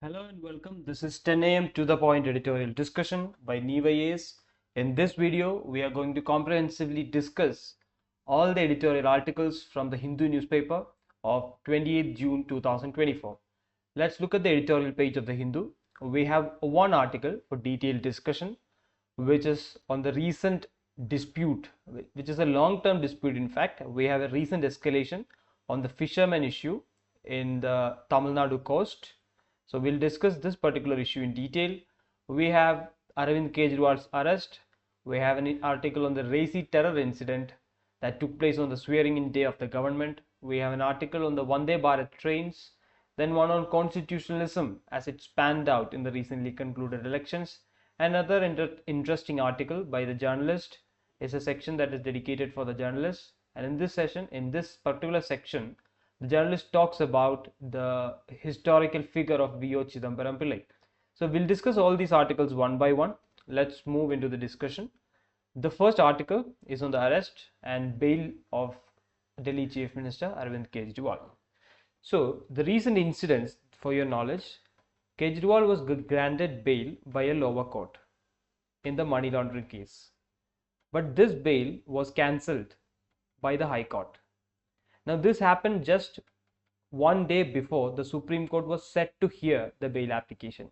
Hello and welcome. This is 10 a.m. to the point editorial discussion by Nevays. In this video, we are going to comprehensively discuss all the editorial articles from the Hindu newspaper of 28th June 2024. Let's look at the editorial page of the Hindu. We have one article for detailed discussion, which is on the recent dispute, which is a long-term dispute. In fact, we have a recent escalation on the fishermen issue in the Tamil Nadu coast. So we'll discuss this particular issue in detail. We have Arvind KEJRIWAL'S arrest. We have an article on the RAISI terror incident that took place on the swearing-in day of the government. We have an article on the VANDE Bharat trains. Then one on constitutionalism as it panned out in the recently concluded elections. Another interesting article by the journalist is a section that is dedicated for the journalists. And in this particular section, the journalist talks about the historical figure of V.O. Chidambaram Pillai. So we'll discuss all these articles one by one. Let's move into the discussion. The first article is on the arrest and bail of Delhi Chief Minister Arvind Kejriwal. So the recent incidents, for your knowledge, Kejriwal was granted bail by a lower court in the money laundering case. But this bail was cancelled by the High Court. Now this happened just one day before the Supreme Court was set to hear the bail application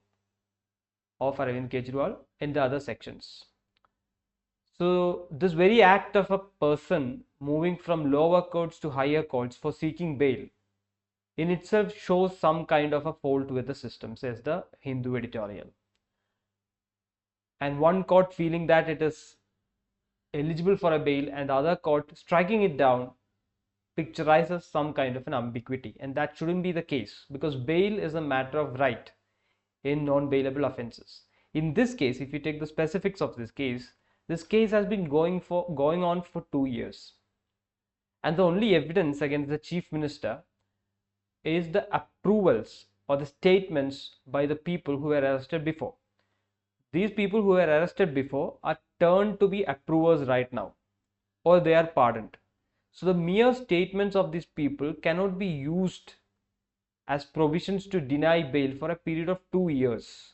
of Arvind Kejriwal in the other sections. So this very act of a person moving from lower courts to higher courts for seeking bail in itself shows some kind of a fault with the system, says the Hindu editorial. And one court feeling that it is eligible for a bail and the other court striking it down picturizes some kind of an ambiguity, and that shouldn't be the case because bail is a matter of right in non-bailable offences. In this case, if you take the specifics of this case has been going on for 2 years, and the only evidence against the chief minister is the approvals or the statements by the people who were arrested before. These people who were arrested before are turned to be approvers right now, or they are pardoned. So the mere statements of these people cannot be used as provisions to deny bail for a period of 2 years.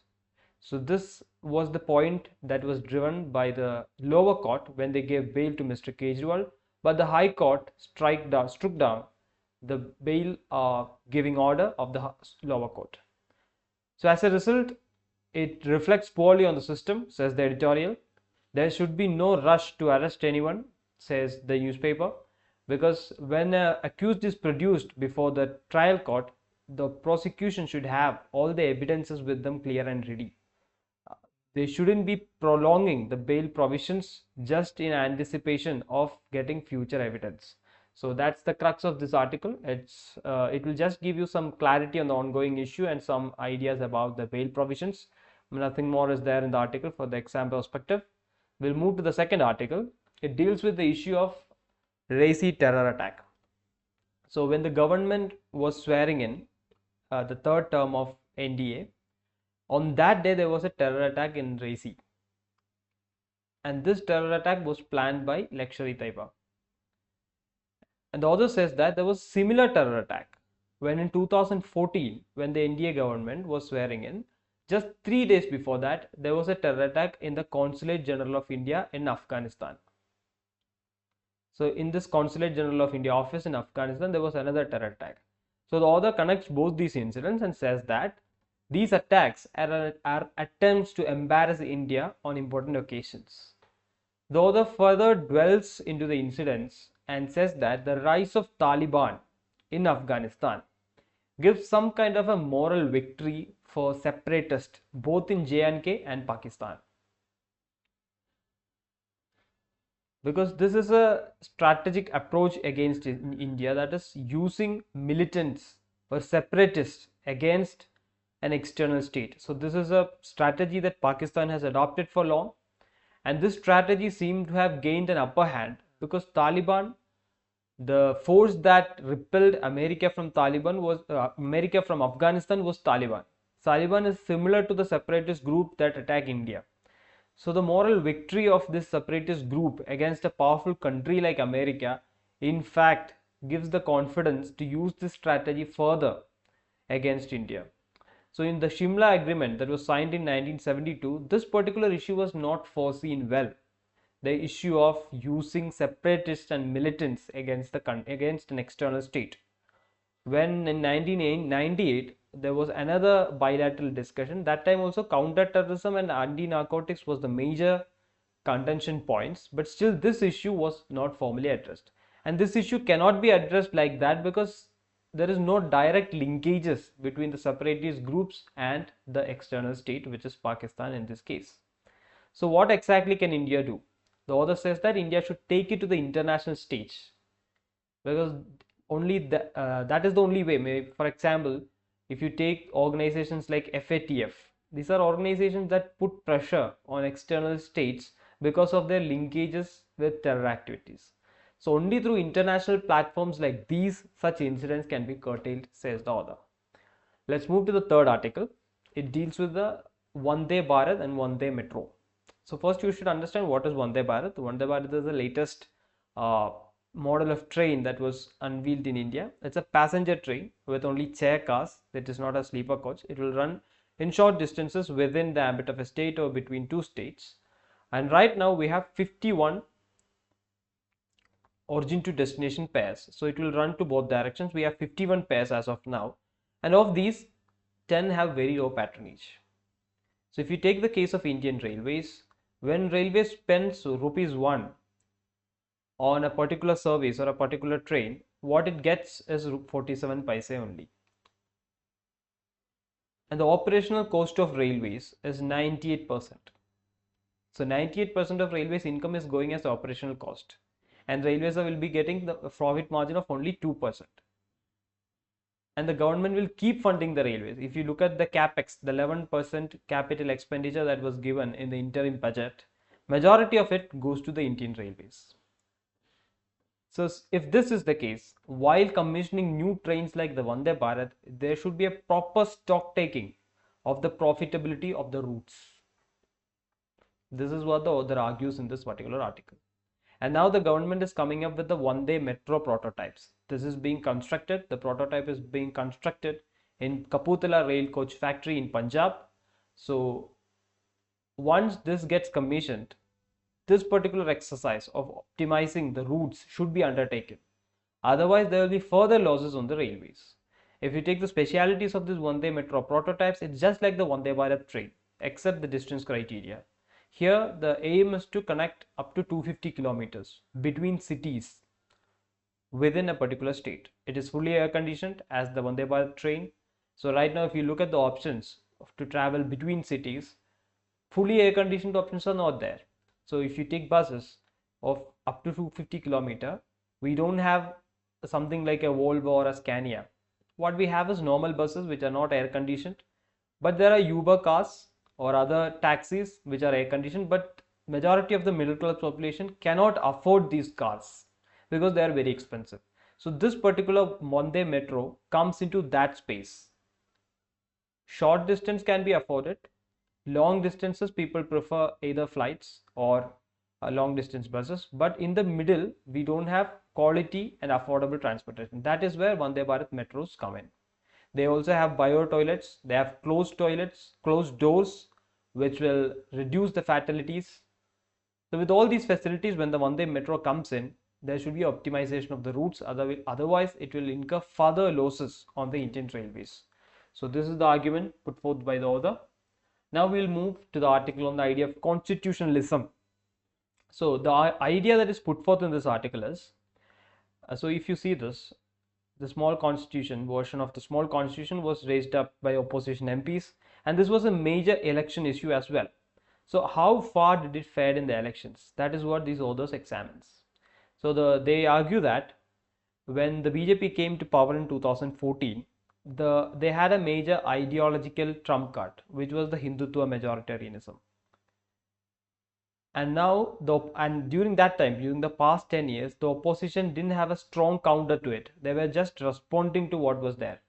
So this was the point that was driven by the lower court when they gave bail to Mr. Kejriwal, but the High Court struck down the bail giving order of the lower court. So as a result, it reflects poorly on the system, says the editorial. There should be no rush to arrest anyone, says the newspaper, because when an accused is produced before the trial court, the prosecution should have all the evidences with them clear and ready. They shouldn't be prolonging the bail provisions just in anticipation of getting future evidence. So that's the crux of this article. It will just give you some clarity on the ongoing issue and some ideas about the bail provisions. Nothing more is there in the article for the exam perspective. We'll move to the second article. It deals with the issue of RAISI terror attack. So when the government was swearing in the third term of NDA, on that day there was a terror attack in RAISI, and this terror attack was planned by Lashkar-e-Taiba. And the author says that there was similar terror attack when in 2014, when the NDA government was swearing in, just 3 days before that there was a terror attack in the Consulate General of India in Afghanistan. So in this Consulate General of India office in Afghanistan, there was another terror attack. So the author connects both these incidents and says that these attacks are attempts to embarrass India on important occasions. The author further dwells into the incidents and says that the rise of Taliban in Afghanistan gives some kind of a moral victory for separatists both in J&K and Pakistan. Because this is a strategic approach against India, that is using militants or separatists against an external state. So this is a strategy that Pakistan has adopted for long, and this strategy seemed to have gained an upper hand because Taliban, the force that repelled America from Afghanistan was Taliban. Taliban is similar to the separatist group that attack India. So the moral victory of this separatist group against a powerful country like America, in fact, gives the confidence to use this strategy further against India. So in the Shimla Agreement that was signed in 1972, this particular issue was not foreseen well. The issue of using separatists and militants against an external state. When in 1998 there was another bilateral discussion, that time also counter-terrorism and anti-narcotics was the major contention points, but still this issue was not formally addressed. And this issue cannot be addressed like that because there is no direct linkages between the separatist groups and the external state, which is Pakistan in this case. So what exactly can India do? The author says that India should take it to the international stage, because that is the only way. Maybe, for example, if you take organizations like FATF, these are organizations that put pressure on external states because of their linkages with terror activities. So only through international platforms like these, such incidents can be curtailed, says the author. Let's move to the third article. It deals with the Vande Bharat and Vande Metro. So first you should understand what is Vande Bharat. Vande Bharat is the latest model of train that was unveiled in India. It's a passenger train with only chair cars. It is not a sleeper coach. It will run in short distances within the ambit of a state or between two states. And right now we have 51 origin to destination pairs. So it will run to both directions. We have 51 pairs as of now. And of these, 10 have very low patronage. So if you take the case of Indian Railways, when Railways spends ₹1 on a particular service or a particular train, what it gets is 47 paise only. And the operational cost of railways is 98%. So 98% of railways income is going as operational cost, and railways will be getting the profit margin of only 2%. And the government will keep funding the railways. If you look at the capex, the 11% capital expenditure that was given in the interim budget, majority of it goes to the Indian Railways. So if this is the case, while commissioning new trains like the Vande Bharat, there should be a proper stock taking of the profitability of the routes. This is what the author argues in this particular article. And now the government is coming up with the Vande Metro prototypes. This is being constructed. The prototype is being constructed in Kapurthala Rail Coach Factory in Punjab. So once this gets commissioned, this particular exercise of optimizing the routes should be undertaken. Otherwise, there will be further losses on the railways. If you take the specialities of this Vande Metro prototypes, it's just like the Vande Bharat train, except the distance criteria. Here, the aim is to connect up to 250 kilometers between cities within a particular state. It is fully air conditioned as the Vande Bharat train. So right now, if you look at the options to travel between cities, fully air conditioned options are not there. So if you take buses of up to 250 kilometer, we don't have something like a Volvo or a Scania. What we have is normal buses which are not air conditioned, but there are Uber cars or other taxis which are air conditioned, but majority of the middle class population cannot afford these cars because they are very expensive. So this particular Vande Metro comes into that space. Short distance can be afforded. Long distances, people prefer either flights or long distance buses, but in the middle we don't have quality and affordable transportation. That is where Vande Bharat metros come in. They also have bio toilets, they have closed toilets, closed doors, which will reduce the fatalities. So with all these facilities, when the Vande Metro comes in, there should be optimization of the routes, otherwise it will incur further losses on the Indian Railways. So this is the argument put forth by the author. Now we'll move to the article on the idea of constitutionalism. So the idea that is put forth in this article is, so if you see this, the small constitution version of the small constitution was raised up by opposition MPs, and this was a major election issue as well. So how far did it fare in the elections? That is what these authors examines. So they argue that when the BJP came to power in 2014, they had a major ideological trump card, which was the Hindutva majoritarianism. And now, during that time, during the past 10 years, the opposition didn't have a strong counter to it. They were just responding to what was there.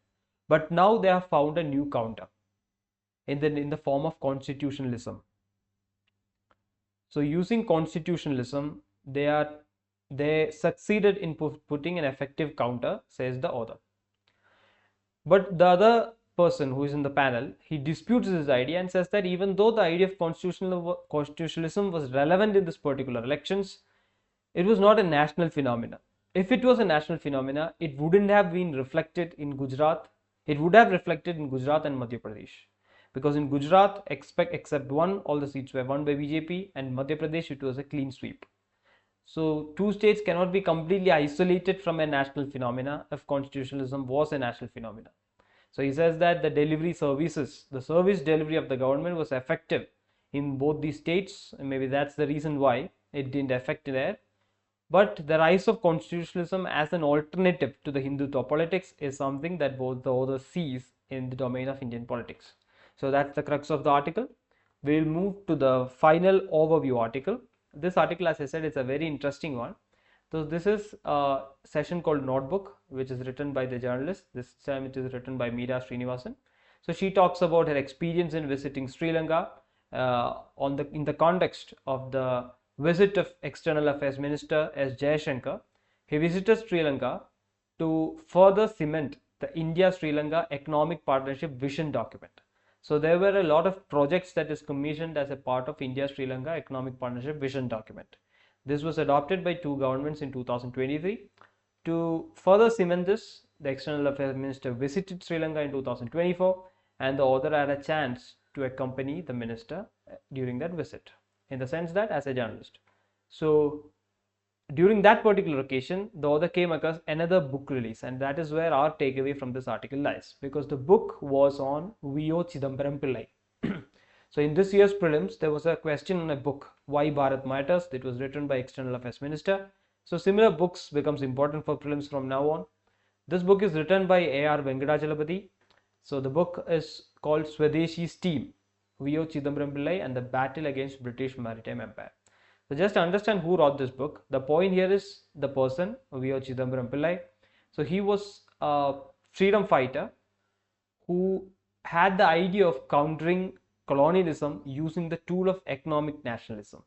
But now they have found a new counter in the form of constitutionalism. So using constitutionalism, they succeeded in putting an effective counter, says the author. But the other person who is in the panel, he disputes this idea and says that even though the idea of constitutionalism was relevant in this particular elections, it was not a national phenomena. If it was a national phenomena, it wouldn't have been reflected in Gujarat. It would have reflected in Gujarat and Madhya Pradesh, because in Gujarat, except one, all the seats were won by BJP, and Madhya Pradesh, it was a clean sweep. So two states cannot be completely isolated from a national phenomena if constitutionalism was a national phenomena. So he says that the delivery services, the service delivery of the government was effective in both these states. And maybe that's the reason why it didn't affect there. But the rise of constitutionalism as an alternative to the Hindutva politics is something that both the authors sees in the domain of Indian politics. So that's the crux of the article. We'll move to the final overview article. This article, as I said, is a very interesting one. So this is a session called Notebook, which is written by the journalist. This time it is written by Meera Srinivasan. So she talks about her experience in visiting Sri Lanka in the context of the visit of External Affairs Minister S. Jayashankar. He visited Sri Lanka to further cement the India-Sri Lanka Economic Partnership Vision document. So there were a lot of projects that is commissioned as a part of India-Sri Lanka Economic Partnership Vision document. This was adopted by two governments in 2023. To further cement this, the External Affairs Minister visited Sri Lanka in 2024, and the author had a chance to accompany the minister during that visit, in the sense that as a journalist. So during that particular occasion, the author came across another book release, and that is where our takeaway from this article lies, because the book was on V.O. Chidambaram Pillai. So in this year's prelims, there was a question on a book, Why Bharat Matters. It was written by External Affairs Minister. So similar books becomes important for prelims from now on. This book is written by A.R. Venkatachalapathy. So the book is called Swadeshi's Team, V.O. Chidambaram Pillai and the Battle Against British Maritime Empire. So just to understand who wrote this book, the point here is the person, V.O. Chidambaram Pillai. So he was a freedom fighter who had the idea of countering colonialism using the tool of economic nationalism.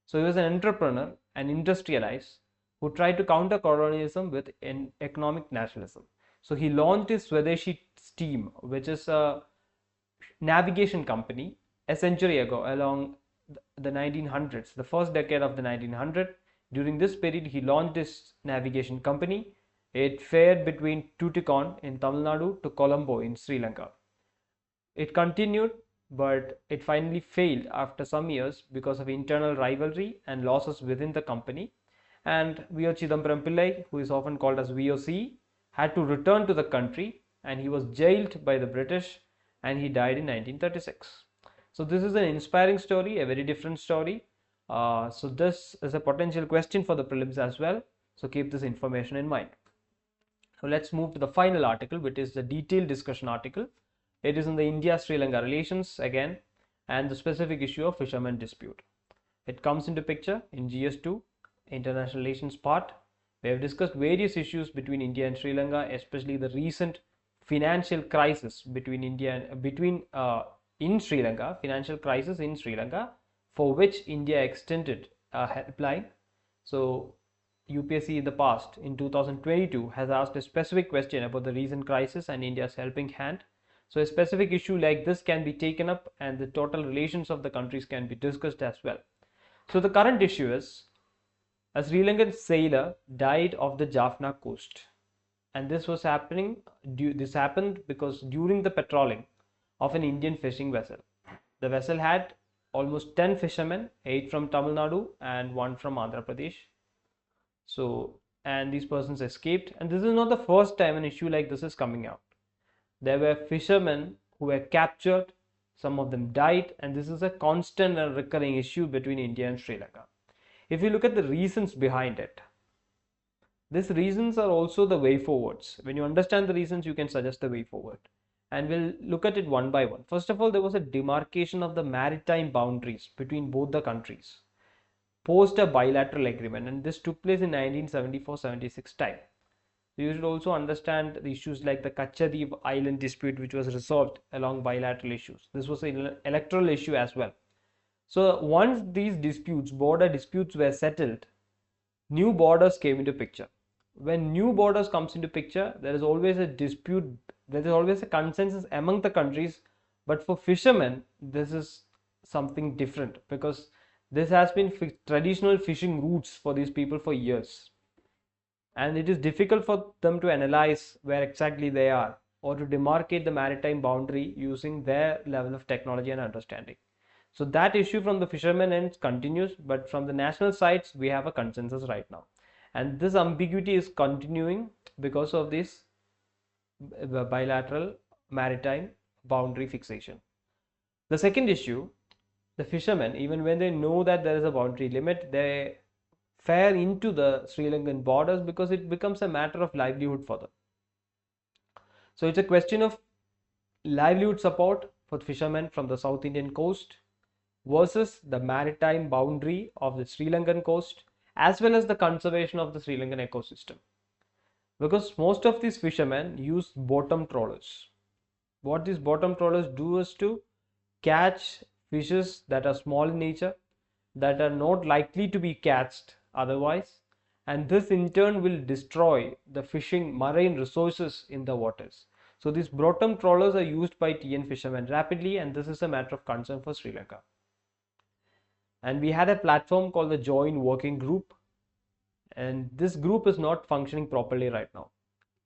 So he was an entrepreneur, an industrialist who tried to counter colonialism with an economic nationalism. So he launched his Swadeshi Steam, which is a navigation company, a century ago, along the 1900s, the first decade of the 1900s. During this period, he launched this navigation company. It fared between Tuticorin in Tamil Nadu to Colombo in Sri Lanka. It continued, but it finally failed after some years because of internal rivalry and losses within the company. And V.O. Chidambaram Pillai, who is often called as VOC, had to return to the country, and he was jailed by the British, and he died in 1936. So this is an inspiring story, a very different story. So this is a potential question for the prelims as well. So keep this information in mind. So let's move to the final article, which is the detailed discussion article. It is in the India-Sri Lanka relations again, and the specific issue of fishermen dispute. It comes into picture in GS2, international relations part. We have discussed various issues between India and Sri Lanka, especially the recent financial crisis between in Sri Lanka, financial crisis in Sri Lanka, for which India extended a helpline. So UPSC in the past, in 2022, has asked a specific question about the recent crisis and India's helping hand. So a specific issue like this can be taken up, and the total relations of the countries can be discussed as well. So the current issue is a Sri Lankan sailor died off the Jaffna coast, and this happened because during the patrolling of an Indian fishing vessel, the vessel had almost 10 fishermen, 8 from Tamil Nadu and 1 from Andhra Pradesh. So, and these persons escaped, and this is not the first time an issue like this is coming out. There were fishermen who were captured, some of them died, and this is a constant and recurring issue between India and Sri Lanka. If you look at the reasons behind it, these reasons are also the way forwards. When you understand the reasons, you can suggest the way forward. And we'll look at it one by one. First of all, there was a demarcation of the maritime boundaries between both the countries post a bilateral agreement, and this took place in 1974-76 time. You should also understand the issues like the Kachadip Island dispute, which was resolved along bilateral issues. This was an electoral issue as well. So once these disputes, border disputes, were settled, new borders came into picture. When new borders comes into picture, there is always a dispute There is always a consensus among the countries, but for fishermen, this is something different because this has been traditional fishing routes for these people for years. And it is difficult for them to analyze where exactly they are or to demarcate the maritime boundary using their level of technology and understanding. So that issue from the fishermen ends continues, but from the national sides, we have a consensus right now. And this ambiguity is continuing because of this bilateral maritime boundary fixation. The second issue, the fishermen, even when they know that there is a boundary limit, they fare into the Sri Lankan borders because it becomes a matter of livelihood for them. So it's a question of livelihood support for fishermen from the South Indian coast versus the maritime boundary of the Sri Lankan coast, as well as the conservation of the Sri Lankan ecosystem. Because most of these fishermen use bottom trawlers. What these bottom trawlers do is to catch fishes that are small in nature, that are not likely to be catched otherwise, and this in turn will destroy the fishing marine resources in the waters. So these bottom trawlers are used by TN fishermen rapidly, and this is a matter of concern for Sri Lanka. And we had a platform called the Joint Working Group, and this group is not functioning properly right now.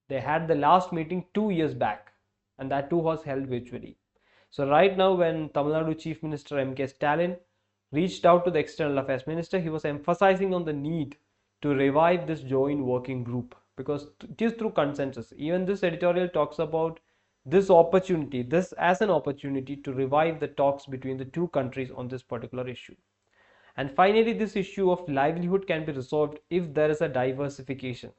They had the last meeting 2 years back, and that too was held virtually. So right now, when Tamil Nadu Chief Minister M.K. Stalin reached out to the External Affairs Minister, he was emphasizing on the need to revive this joint working group because it is through consensus. Even this editorial talks about this opportunity, this as an opportunity to revive the talks between the two countries on this particular issue. And finally, this issue of livelihood can be resolved if there is a diversification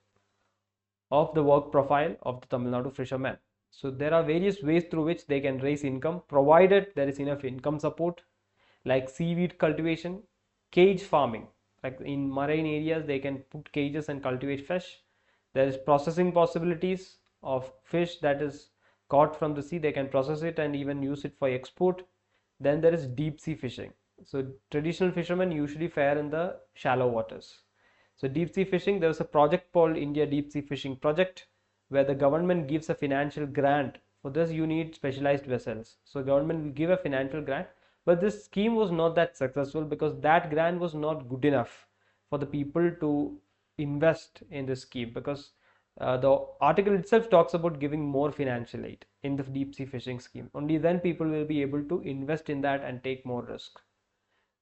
of the work profile of the Tamil Nadu fishermen. So there are various ways through which they can raise income, provided there is enough income support, like seaweed cultivation, cage farming. Like in marine areas, they can put cages and cultivate fish. There is processing possibilities of fish that is caught from the sea. They can process it and even use it for export. Then there is deep sea fishing. So traditional fishermen usually fare in the shallow waters. So deep sea fishing, there is a project called India Deep Sea Fishing Project, where the government gives a financial grant. For this, you need specialized vessels. So government will give a financial grant, but this scheme was not that successful because that grant was not good enough for the people to invest in this scheme, because the article itself talks about giving more financial aid in the deep sea fishing scheme. Only then people will be able to invest in that and take more risk.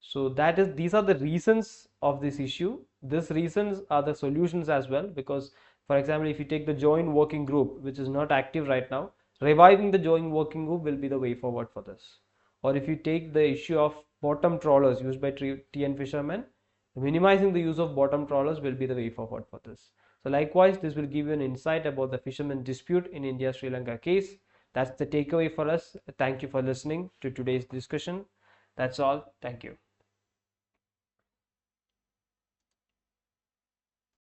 So these are the reasons of this issue. These reasons are the solutions as well, because for example, if you take the joint working group, which is not active right now, reviving the joint working group will be the way forward for this. Or if you take the issue of bottom trawlers used by TN fishermen, minimizing the use of bottom trawlers will be the way forward for this. So likewise, this will give you an insight about the fishermen dispute in India-Sri Lanka case. That's the takeaway for us. Thank you for listening to today's discussion. That's all. Thank you.